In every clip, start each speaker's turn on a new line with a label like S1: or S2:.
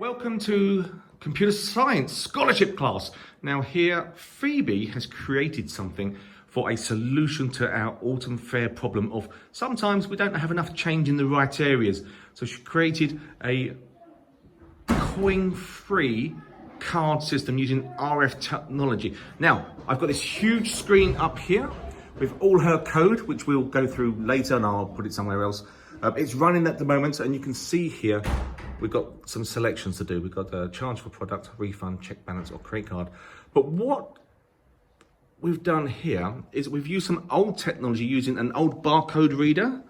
S1: Welcome to Computer Science Scholarship class. Now here, Phoebe has created something for a solution to our Autumn Fayre problem of sometimes we don't have enough change in the right areas. So she created a coin-free card system using RF technology. Now, I've got this huge screen up here with all her code, which we'll go through later and I'll put it somewhere else. It's running at the moment and you can see here, we've got some selections to do. We've got a charge for product, refund, check balance or credit card. But what we've done here is we've used some old technology using an old barcode reader.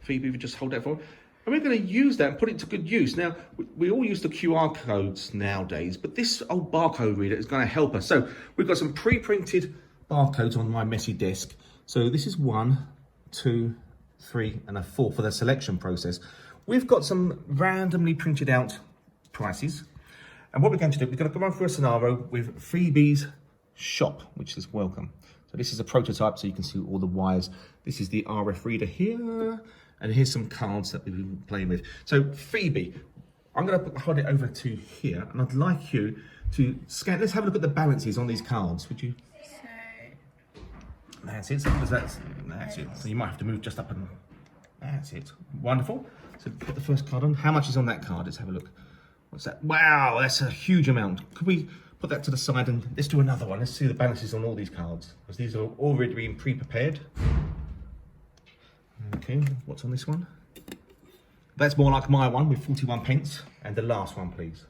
S1: Phoebe, if you just hold that for me. And we're going to use that and put it to good use. Now, we all use the QR codes nowadays, but this old barcode reader is going to help us. So we've got some pre-printed barcodes on my messy desk. So this is 1, 2, 3 and a 4 for the selection process. We've got some randomly printed out prices. And what we're going to do, we're going to go through a scenario with Phoebe's shop, which is welcome. So this is a prototype, so you can see all the wires. This is the RF reader here. And here's some cards that we've been playing with. So Phoebe, I'm going to hold it over to here, and I'd like you to scan. Let's have a look at the balances on these cards. Would you? That's it. So that's it. So you might have to move just up and. That's it. Wonderful. So put the first card on. How much is on that card? Let's have a look. What's that? Wow, that's a huge amount. Could we put that to the side and let's do another one? Let's see the balances on all these cards, because these are already being pre-prepared. Okay, what's on this one? That's more like my one with 41 pence. And the last one, please.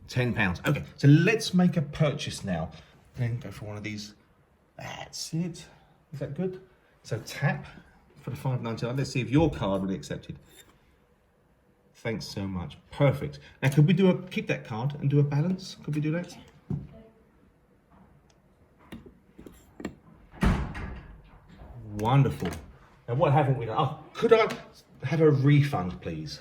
S1: £10. Okay, so let's make a purchase now. Then go for one of these. That's it. Is that good? So tap for the £5.99. Let's see if your card will be accepted. Thanks so much. Perfect. Now, could we keep that card and do a balance? Could we do that? Wonderful. Now, what haven't we done? Oh, could I have a refund, please?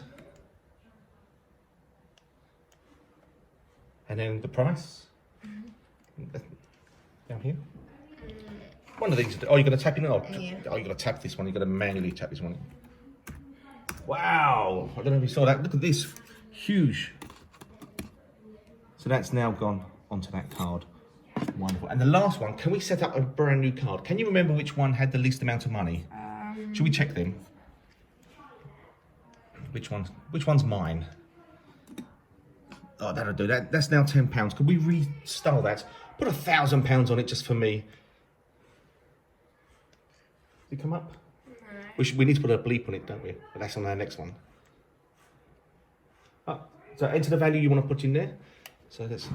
S1: And then the price? Down here? One of these. Oh, you're going to tap in? Oh, yeah. Oh, you're going to tap this one. You're going to manually tap this one. Wow. I don't know if you saw that. Look at this. Huge. So that's now gone onto that card. Wonderful. And the last one, can we set up a brand new card? Can you remember which one had the least amount of money? Should we check them? Which one's mine? Oh, that'll do. That's now £10. Could we restyle that? Put £1,000 on it just for me. Did it come up? No. We need to put a bleep on it, don't we? But that's on our next one. Oh, so enter the value you want to put in there. So let's...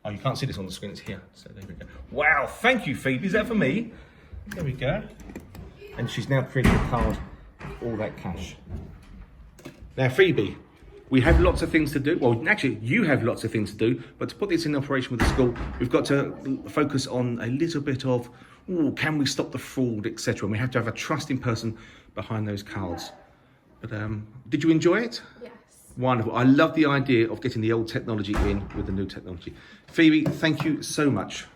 S1: Oh, you can't see this on the screen, it's here. So there we go. Wow, thank you, Phoebe. Is that for me? There we go. And she's now created a card with all that cash. Now, Phoebe, we have lots of things to do. Well, actually, you have lots of things to do. But to put this in operation with the school, we've got to focus on a little bit of, can we stop the fraud, etc. And we have to have a trusting person behind those cards. But did you enjoy it? Yes. Wonderful. I love the idea of getting the old technology in with the new technology. Phoebe, thank you so much.